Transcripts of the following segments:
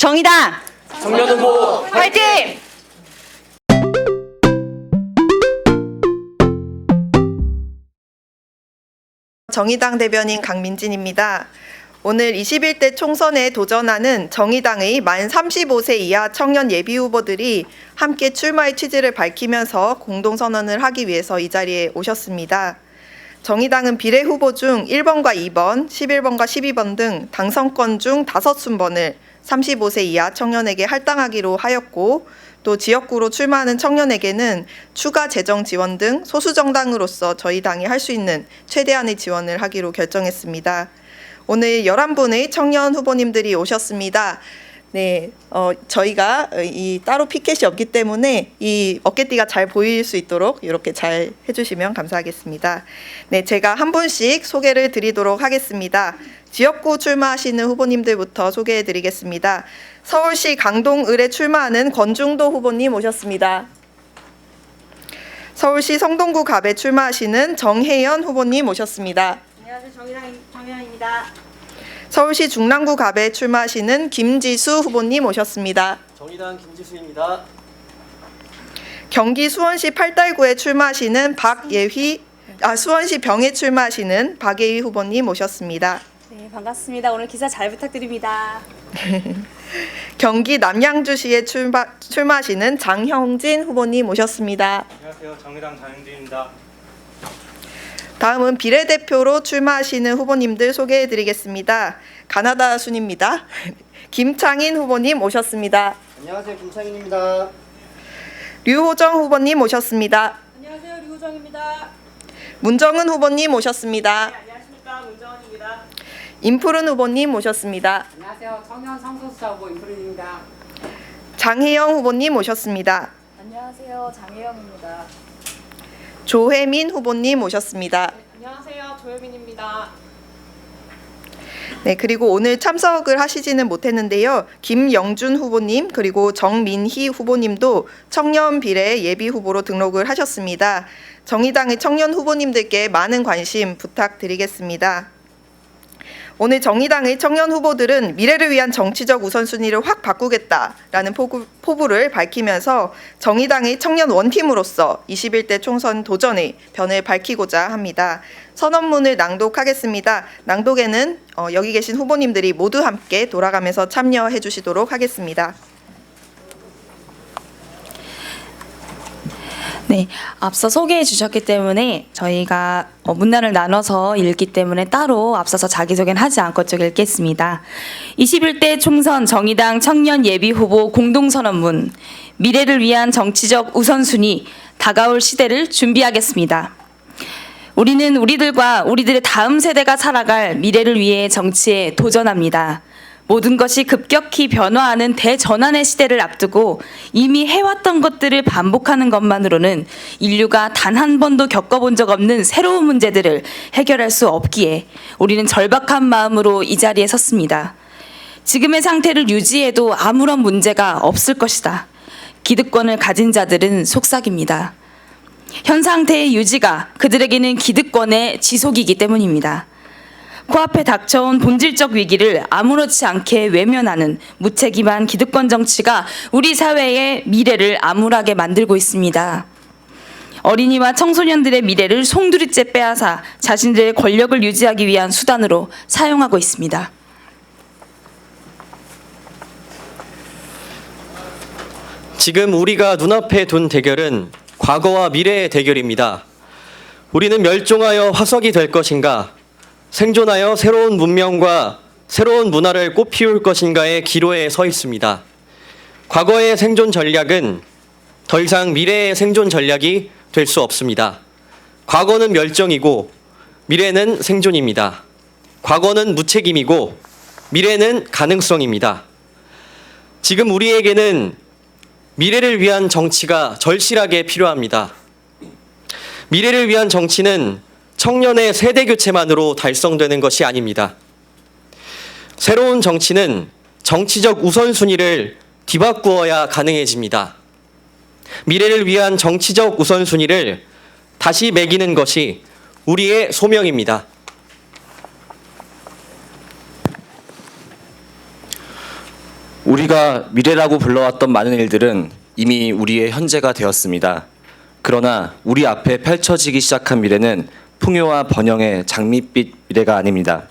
정의당 청년 후보 화이팅! 정의당 대변인 강민진입니다. 오늘 21대 총선에 도전하는 정의당의 만 35세 이하 청년 예비 후보들이 함께 출마의 취지를 밝히면서 공동선언을 하기 위해서 이 자리에 오셨습니다. 정의당은 비례 후보 중 1번과 2번, 11번과 12번 등 당선권 중 5순번을 35세 이하 청년에게 할당하기로 하였고, 또 지역구로 출마하는 청년에게는 추가 재정 지원 등 소수정당으로서 저희 당이 할 수 있는 최대한의 지원을 하기로 결정했습니다. 오늘 11분의 청년 후보님들이 오셨습니다. 네, 저희가 따로 피켓이 없기 때문에 이 어깨띠가 잘 보일 수 있도록 이렇게 잘 해주시면 감사하겠습니다. 네, 제가 한 분씩 소개를 드리도록 하겠습니다. 지역구 출마하시는 후보님들부터 소개해 드리겠습니다. 서울시 강동을에 출마하는 권중도 후보님 오셨습니다. 서울시 성동구 갑에 출마하시는 정혜연 후보님 오셨습니다. 안녕하세요. 정의당 정혜연입니다. 서울시 중랑구 갑에 출마하시는 김지수 후보님 오셨습니다. 정의당 김지수입니다. 경기 수원시 팔달구에 출마하시는 수원시 병에 출마하시는 박예희 후보님 오셨습니다. 네, 반갑습니다. 오늘 기사 잘 부탁드립니다. 경기 남양주시에 출마하시는 장형진 후보님 오셨습니다. 안녕하세요. 정의당 장영진입니다. 다음은 비례대표로 출마하시는 후보님들 소개해드리겠습니다. 가나다 순입니다. 김창인 후보님 오셨습니다. 안녕하세요. 김창인입니다. 류호정 후보님 오셨습니다. 안녕하세요. 류호정입니다. 문정은 후보님 오셨습니다. 네, 안녕하십니까. 문정원입니다. 임푸른 후보님 오셨습니다. 안녕하세요. 청년 성소수자 후보 임프린입니다. 장혜영 후보님 오셨습니다. 안녕하세요. 장혜영입니다. 조혜민 후보님 오셨습니다. 안녕하세요. 조혜민입니다. 네, 그리고 오늘 참석을 하시지는 못했는데요. 김영준 후보님 그리고 정민희 후보님도 청년 비례 예비 후보로 등록을 하셨습니다. 정의당의 청년 후보님들께 많은 관심 부탁드리겠습니다. 오늘 정의당의 청년 후보들은 미래를 위한 정치적 우선순위를 확 바꾸겠다라는 포부를 밝히면서 정의당의 청년 원팀으로서 21대 총선 도전의 변을 밝히고자 합니다. 선언문을 낭독하겠습니다. 낭독에는 여기 계신 후보님들이 모두 함께 돌아가면서 참여해 주시도록 하겠습니다. 네, 앞서 소개해 주셨기 때문에 저희가 문단을 나눠서 읽기 때문에 따로 앞서서 자기소개는 하지 않고 쭉 읽겠습니다. 21대 총선 정의당 청년 예비 후보 공동선언문, 미래를 위한 정치적 우선순위, 다가올 시대를 준비하겠습니다. 우리는 우리들과 우리들의 다음 세대가 살아갈 미래를 위해 정치에 도전합니다. 모든 것이 급격히 변화하는 대전환의 시대를 앞두고 이미 해왔던 것들을 반복하는 것만으로는 인류가 단 한 번도 겪어본 적 없는 새로운 문제들을 해결할 수 없기에 우리는 절박한 마음으로 이 자리에 섰습니다. 지금의 상태를 유지해도 아무런 문제가 없을 것이다. 기득권을 가진 자들은 속삭입니다. 현 상태의 유지가 그들에게는 기득권의 지속이기 때문입니다. 코앞에 닥쳐온 본질적 위기를 아무렇지 않게 외면하는 무책임한 기득권 정치가 우리 사회의 미래를 암울하게 만들고 있습니다. 어린이와 청소년들의 미래를 송두리째 빼앗아 자신들의 권력을 유지하기 위한 수단으로 사용하고 있습니다. 지금 우리가 눈앞에 둔 대결은 과거와 미래의 대결입니다. 우리는 멸종하여 화석이 될 것인가, 생존하여 새로운 문명과 새로운 문화를 꽃피울 것인가의 기로에 서 있습니다. 과거의 생존 전략은 더 이상 미래의 생존 전략이 될 수 없습니다. 과거는 멸종이고 미래는 생존입니다. 과거는 무책임이고 미래는 가능성입니다. 지금 우리에게는 미래를 위한 정치가 절실하게 필요합니다. 미래를 위한 정치는 청년의 세대 교체만으로 달성되는 것이 아닙니다. 새로운 정치는 정치적 우선순위를 뒤바꾸어야 가능해집니다. 미래를 위한 정치적 우선순위를 다시 매기는 것이 우리의 소명입니다. 우리가 미래라고 불러왔던 많은 일들은 이미 우리의 현재가 되었습니다. 그러나 우리 앞에 펼쳐지기 시작한 미래는 풍요와 번영의 장밋빛 미래가 아닙니다.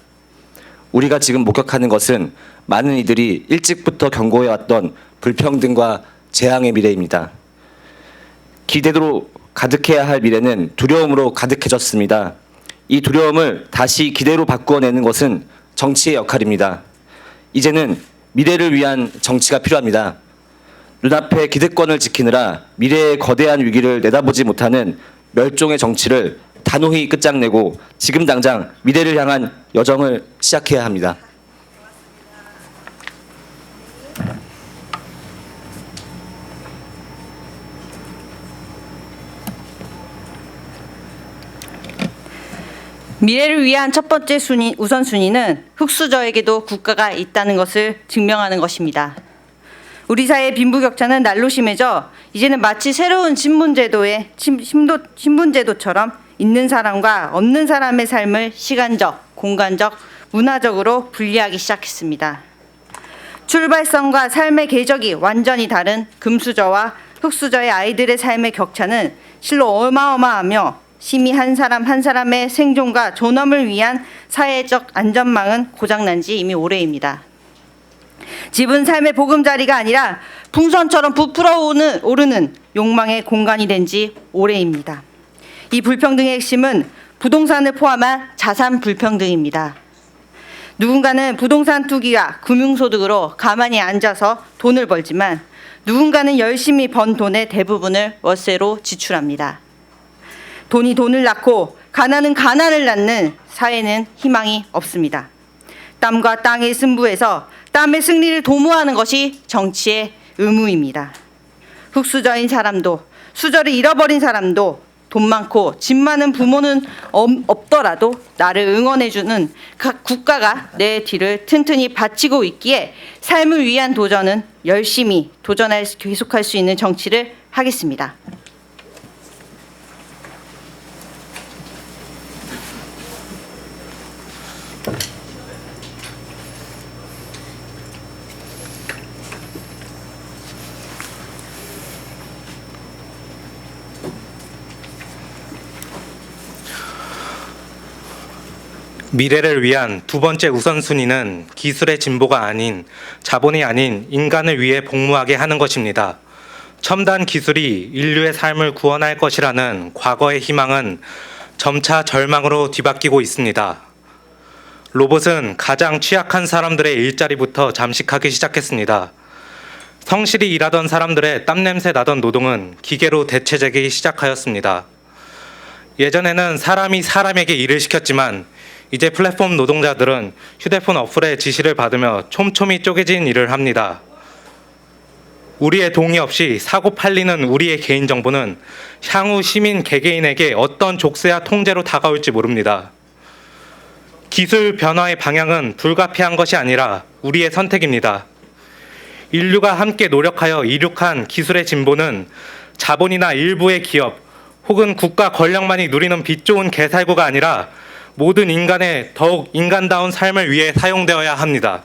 우리가 지금 목격하는 것은 많은 이들이 일찍부터 경고해왔던 불평등과 재앙의 미래입니다. 기대로 가득해야 할 미래는 두려움으로 가득해졌습니다. 이 두려움을 다시 기대로 바꾸어내는 것은 정치의 역할입니다. 이제는 미래를 위한 정치가 필요합니다. 눈앞의 기득권을 지키느라 미래의 거대한 위기를 내다보지 못하는 멸종의 정치를 단호히 끝장내고 지금 당장 미래를 향한 여정을 시작해야 합니다. 미래를 위한 첫 번째 우선순위는 흑수저에게도 국가가 있다는 것을 증명하는 것입니다. 우리 사회의 빈부격차는 날로 심해져 이제는 마치 새로운 신분제도처럼 있는 사람과 없는 사람의 삶을 시간적, 공간적, 문화적으로 분리하기 시작했습니다. 출발선과 삶의 궤적이 완전히 다른 금수저와 흑수저의 아이들의 삶의 격차는 실로 어마어마하며 심히 한 사람 한 사람의 생존과 존엄을 위한 사회적 안전망은 고장난 지 이미 오래입니다. 집은 삶의 보금자리가 아니라 풍선처럼 부풀어 오르는 욕망의 공간이 된 지 오래입니다. 이 불평등의 핵심은 부동산을 포함한 자산 불평등입니다. 누군가는 부동산 투기와 금융소득으로 가만히 앉아서 돈을 벌지만 누군가는 열심히 번 돈의 대부분을 월세로 지출합니다. 돈이 돈을 낳고 가난은 가난을 낳는 사회는 희망이 없습니다. 땀과 땅의 승부에서 땀의 승리를 도모하는 것이 정치의 의무입니다. 흑수저인 사람도 수저를 잃어버린 사람도 돈 많고 집 많은 부모는 없더라도 나를 응원해주는 각 국가가 내 뒤를 튼튼히 받치고 있기에 삶을 위한 도전은 열심히 계속할 수 있는 정치를 하겠습니다. 미래를 위한 두 번째 우선순위는 기술의 진보가 아닌 자본이 아닌 인간을 위해 복무하게 하는 것입니다. 첨단 기술이 인류의 삶을 구원할 것이라는 과거의 희망은 점차 절망으로 뒤바뀌고 있습니다. 로봇은 가장 취약한 사람들의 일자리부터 잠식하기 시작했습니다. 성실히 일하던 사람들의 땀냄새 나던 노동은 기계로 대체되기 시작하였습니다. 예전에는 사람이 사람에게 일을 시켰지만 이제 플랫폼 노동자들은 휴대폰 어플의 지시를 받으며 촘촘히 쪼개진 일을 합니다. 우리의 동의 없이 사고 팔리는 우리의 개인정보는 향후 시민 개개인에게 어떤 족쇄와 통제로 다가올지 모릅니다. 기술 변화의 방향은 불가피한 것이 아니라 우리의 선택입니다. 인류가 함께 노력하여 이룩한 기술의 진보는 자본이나 일부의 기업 혹은 국가 권력만이 누리는 빛 좋은 개살구가 아니라 모든 인간의 더욱 인간다운 삶을 위해 사용되어야 합니다.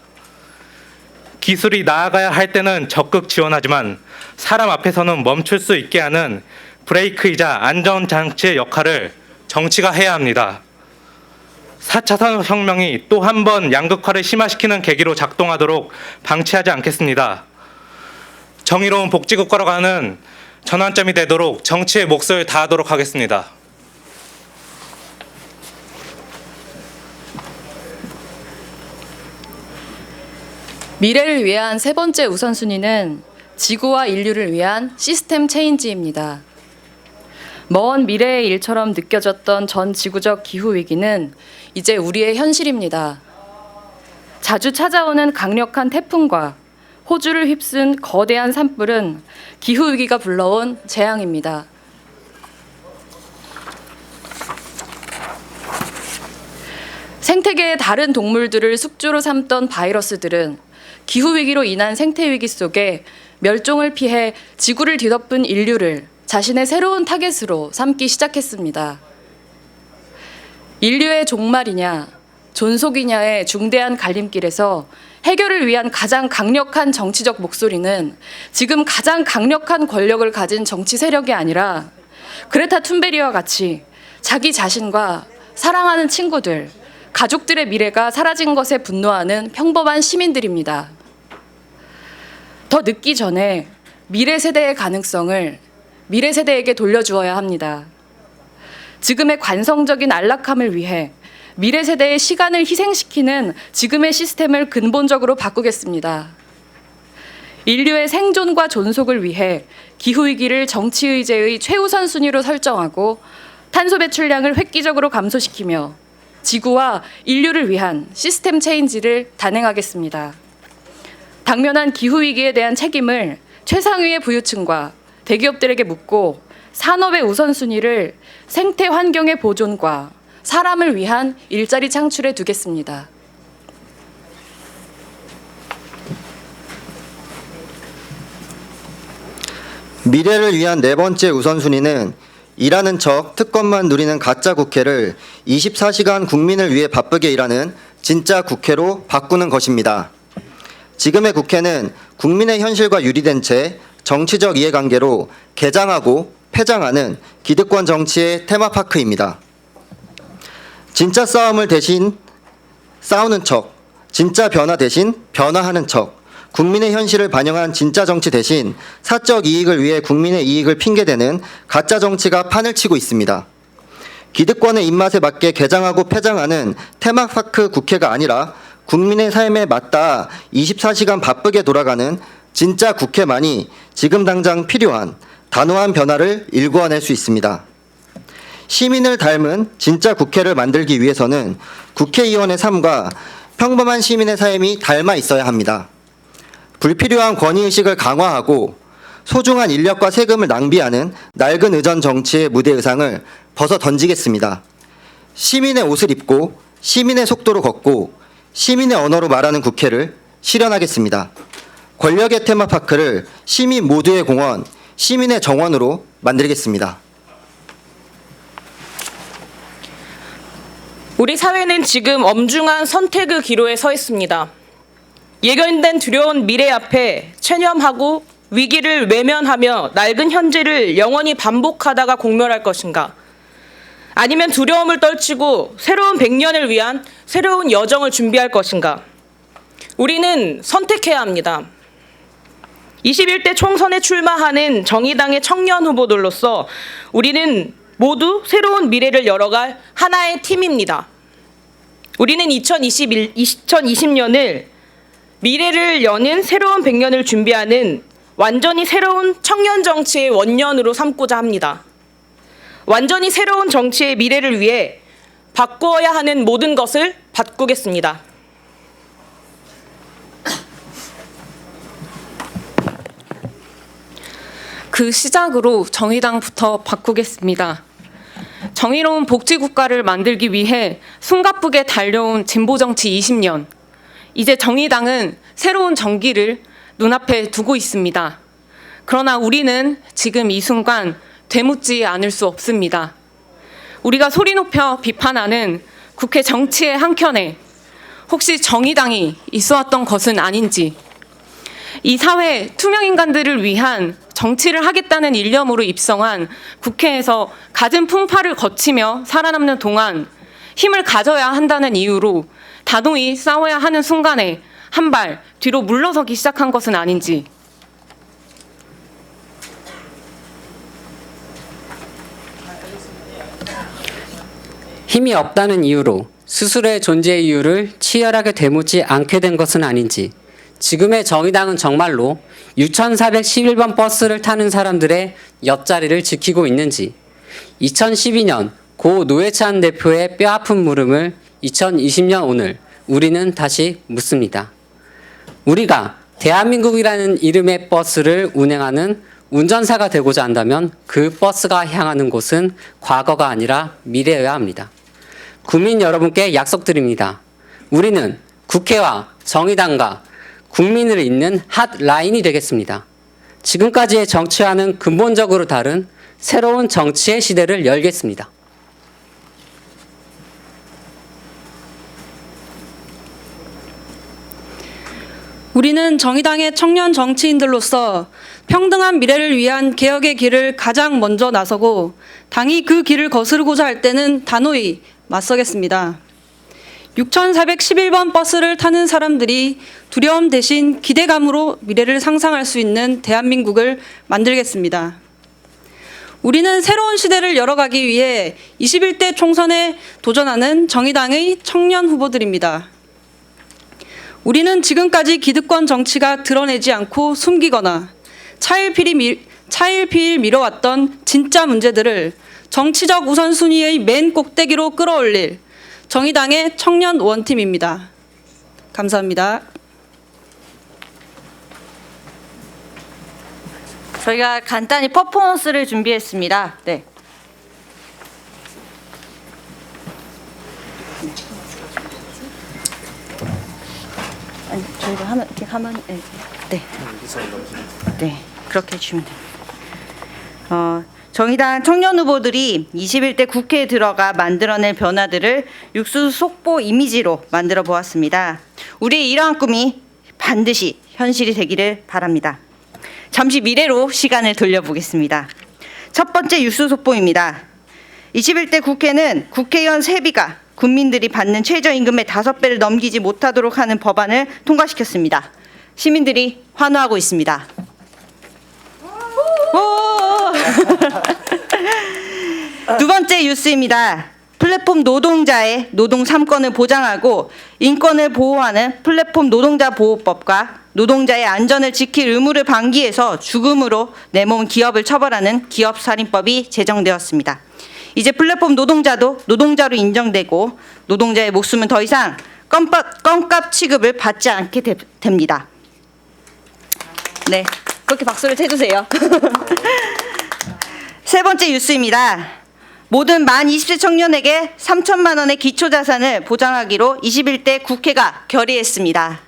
기술이 나아가야 할 때는 적극 지원하지만 사람 앞에서는 멈출 수 있게 하는 브레이크이자 안전장치의 역할을 정치가 해야 합니다. 4차 산업혁명이 또 한 번 양극화를 심화시키는 계기로 작동하도록 방치하지 않겠습니다. 정의로운 복지국가로 가는 전환점이 되도록 정치의 몫을 다하도록 하겠습니다. 미래를 위한 세 번째 우선순위는 지구와 인류를 위한 시스템 체인지입니다. 먼 미래의 일처럼 느껴졌던 전 지구적 기후위기는 이제 우리의 현실입니다. 자주 찾아오는 강력한 태풍과 호주를 휩쓴 거대한 산불은 기후위기가 불러온 재앙입니다. 생태계의 다른 동물들을 숙주로 삼던 바이러스들은 기후위기로 인한 생태위기 속에 멸종을 피해 지구를 뒤덮은 인류를 자신의 새로운 타겟으로 삼기 시작했습니다. 인류의 종말이냐, 존속이냐의 중대한 갈림길에서 해결을 위한 가장 강력한 정치적 목소리는 지금 가장 강력한 권력을 가진 정치 세력이 아니라 그레타 툰베리와 같이 자기 자신과 사랑하는 친구들, 가족들의 미래가 사라진 것에 분노하는 평범한 시민들입니다. 더 늦기 전에 미래 세대의 가능성을 미래 세대에게 돌려주어야 합니다. 지금의 관성적인 안락함을 위해 미래 세대의 시간을 희생시키는 지금의 시스템을 근본적으로 바꾸겠습니다. 인류의 생존과 존속을 위해 기후위기를 정치의제의 최우선 순위로 설정하고 탄소 배출량을 획기적으로 감소시키며 지구와 인류를 위한 시스템 체인지를 단행하겠습니다. 당면한 기후위기에 대한 책임을 최상위의 부유층과 대기업들에게 묻고 산업의 우선순위를 생태 환경의 보존과 사람을 위한 일자리 창출에 두겠습니다. 미래를 위한 네 번째 우선순위는 일하는 척 특권만 누리는 가짜 국회를 24시간 국민을 위해 바쁘게 일하는 진짜 국회로 바꾸는 것입니다. 지금의 국회는 국민의 현실과 유리된 채 정치적 이해관계로 개장하고 폐장하는 기득권 정치의 테마파크입니다. 진짜 싸움을 대신 싸우는 척, 진짜 변화 대신 변화하는 척, 국민의 현실을 반영한 진짜 정치 대신 사적 이익을 위해 국민의 이익을 핑계대는 가짜 정치가 판을 치고 있습니다. 기득권의 입맛에 맞게 개장하고 폐장하는 테마파크 국회가 아니라 국민의 삶에 맞다 24시간 바쁘게 돌아가는 진짜 국회만이 지금 당장 필요한 단호한 변화를 일구어낼 수 있습니다. 시민을 닮은 진짜 국회를 만들기 위해서는 국회의원의 삶과 평범한 시민의 삶이 닮아 있어야 합니다. 불필요한 권위의식을 강화하고 소중한 인력과 세금을 낭비하는 낡은 의전 정치의 무대 의상을 벗어 던지겠습니다. 시민의 옷을 입고 시민의 속도로 걷고 시민의 언어로 말하는 국회를 실현하겠습니다. 권력의 테마파크를 시민 모두의 공원, 시민의 정원으로 만들겠습니다. 우리 사회는 지금 엄중한 선택의 기로에 서 있습니다. 예견된 두려운 미래 앞에 체념하고 위기를 외면하며 낡은 현재를 영원히 반복하다가 공멸할 것인가? 아니면 두려움을 떨치고 새로운 100년을 위한 새로운 여정을 준비할 것인가? 우리는 선택해야 합니다. 21대 총선에 출마하는 정의당의 청년 후보들로서 우리는 모두 새로운 미래를 열어갈 하나의 팀입니다. 우리는 2020년을 미래를 여는 새로운 100년을 준비하는 완전히 새로운 청년 정치의 원년으로 삼고자 합니다. 완전히 새로운 정치의 미래를 위해 바꾸어야 하는 모든 것을 바꾸겠습니다. 그 시작으로 정의당부터 바꾸겠습니다. 정의로운 복지국가를 만들기 위해 숨가쁘게 달려온 진보정치 20년. 이제 정의당은 새로운 정기를 눈앞에 두고 있습니다. 그러나 우리는 지금 이 순간 되묻지 않을 수 없습니다. 우리가 소리 높여 비판하는 국회 정치의 한켠에 혹시 정의당이 있어왔던 것은 아닌지, 이 사회 투명인간들을 위한 정치를 하겠다는 일념으로 입성한 국회에서 갖은 풍파를 거치며 살아남는 동안 힘을 가져야 한다는 이유로 다동이 싸워야 하는 순간에 한 발 뒤로 물러서기 시작한 것은 아닌지, 힘이 없다는 이유로 스스로의 존재 이유를 치열하게 되묻지 않게 된 것은 아닌지, 지금의 정의당은 정말로 6411번 버스를 타는 사람들의 옆자리를 지키고 있는지, 2012년 고 노회찬 대표의 뼈아픈 물음을 2020년 오늘 우리는 다시 묻습니다. 우리가 대한민국이라는 이름의 버스를 운행하는 운전사가 되고자 한다면 그 버스가 향하는 곳은 과거가 아니라 미래여야 합니다. 국민 여러분께 약속드립니다. 우리는 국회와 정의당과 국민을 잇는 핫라인이 되겠습니다. 지금까지의 정치와는 근본적으로 다른 새로운 정치의 시대를 열겠습니다. 우리는 정의당의 청년 정치인들로서 평등한 미래를 위한 개혁의 길을 가장 먼저 나서고 당이 그 길을 거스르고자 할 때는 단호히 맞서겠습니다. 6411번 버스를 타는 사람들이 두려움 대신 기대감으로 미래를 상상할 수 있는 대한민국을 만들겠습니다. 우리는 새로운 시대를 열어가기 위해 21대 총선에 도전하는 정의당의 청년 후보들입니다. 우리는 지금까지 기득권 정치가 드러내지 않고 숨기거나 차일피일 미뤄왔던 진짜 문제들을 정치적 우선순위의 맨 꼭대기로 끌어올릴 정의당의 청년 원팀입니다. 감사합니다. 저희가 간단히 퍼포먼스를 준비했습니다. 네. 아니, 저희가 하면 이렇게 가만히 네. 네. 그렇게 해주시면 됩니다. 정의당 청년 후보들이 21대 국회에 들어가 만들어낼 변화들을 육수 속보 이미지로 만들어 보았습니다. 우리의 이러한 꿈이 반드시 현실이 되기를 바랍니다. 잠시 미래로 시간을 돌려보겠습니다. 첫 번째 뉴스 속보입니다. 21대 국회는 국회의원 세비가 국민들이 받는 최저임금의 5배를 넘기지 못하도록 하는 법안을 통과시켰습니다. 시민들이 환호하고 있습니다. 두 번째 뉴스입니다. 플랫폼 노동자의 노동 3권을 보장하고 인권을 보호하는 플랫폼 노동자 보호법과 노동자의 안전을 지킬 의무를 방기해서 죽음으로 내모은 기업을 처벌하는 기업살인법이 제정되었습니다. 이제 플랫폼 노동자도 노동자로 인정되고 노동자의 목숨은 더 이상 껌값 취급을 받지 않게 됩니다. 네, 그렇게 박수를 쳐주세요. 세 번째 뉴스입니다. 모든 만 20세 청년에게 3천만 원의 기초자산을 보장하기로 21대 국회가 결의했습니다.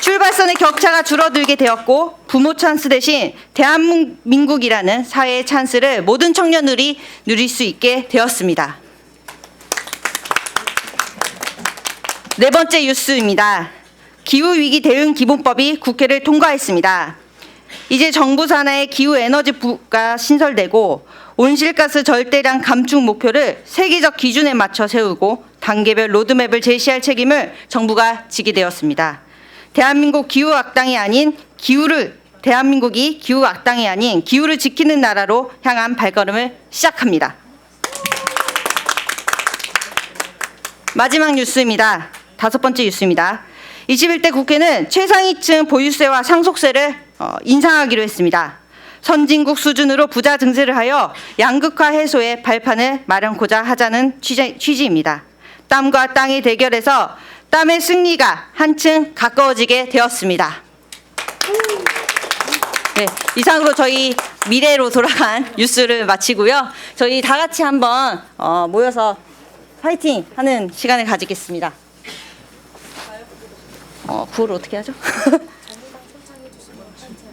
출발선의 격차가 줄어들게 되었고 부모 찬스 대신 대한민국이라는 사회의 찬스를 모든 청년들이 누릴 수 있게 되었습니다. 네 번째 뉴스입니다. 기후위기 대응 기본법이 국회를 통과했습니다. 이제 정부 산하의 기후에너지부가 신설되고 온실가스 절대량 감축 목표를 세계적 기준에 맞춰 세우고 단계별 로드맵을 제시할 책임을 정부가 지게 되었습니다. 대한민국이 기후 악당이 아닌 기후를 지키는 나라로 향한 발걸음을 시작합니다. 마지막 뉴스입니다. 다섯 번째 뉴스입니다. 21대 국회는 최상위층 보유세와 상속세를 인상하기로 했습니다. 선진국 수준으로 부자 증세를 하여 양극화 해소의 발판을 마련코자 하자는 취지입니다. 땀과 땅의 대결에서 땀의 승리가 한층 가까워지게 되었습니다. 네, 이상으로 저희 미래로 돌아간 뉴스를 마치고요. 저희 다 같이 한번 모여서 파이팅 하는 시간을 가지겠습니다. 구호를 어떻게 하죠?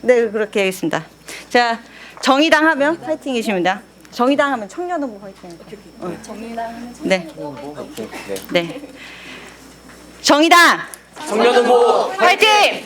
네, 그렇게 하겠습니다. 자, 정의당 하면 파이팅이십니다. 정의당 하면 청년 후보 파이팅. 정의당 하면 네. 네. 정의당 청년 후보 파이팅!